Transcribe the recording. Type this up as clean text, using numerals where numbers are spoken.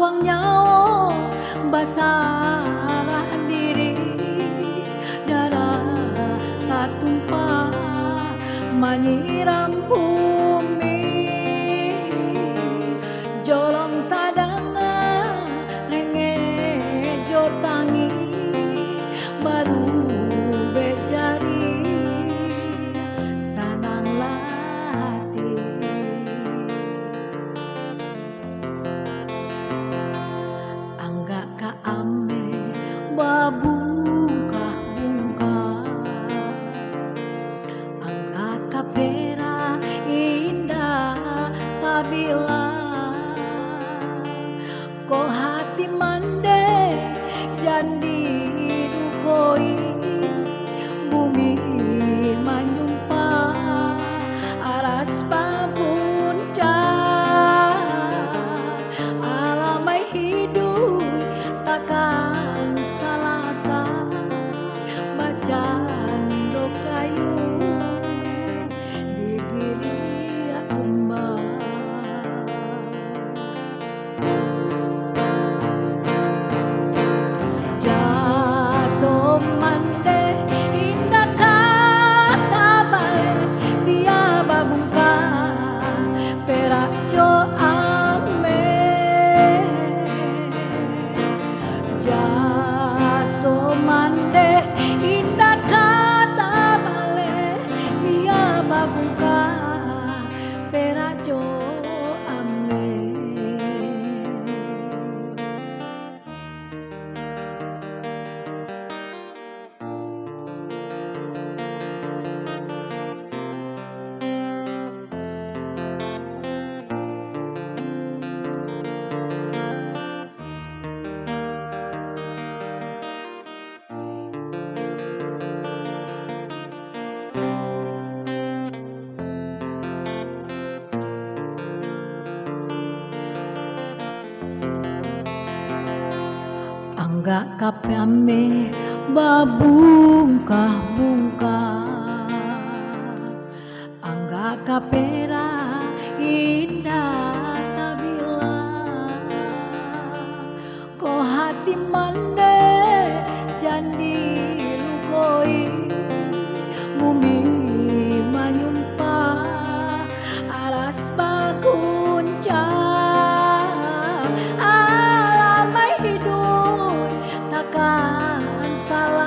abang nyao basarah diri darah tumpah menyiram bumi jolong tadanga renge jotangi baru becari sananglah hati angga ka ame babungkah-bungkah angga ka pera indah tabila ko hati mande jandi dukoi bumi menyumpah aras babunca alamai hidup takkan salasa bacaan dokayu digili kumbang jaso mande indah kata bale dia babungka perak jo ame jaso mande indah kata bale dia babungka perak jo ame angga kape ame babungkah-bungkah angga kapera indah tabila ko hati mande jandi lukoi bumi menyumpah aras bagunca alamai hidup takkan salah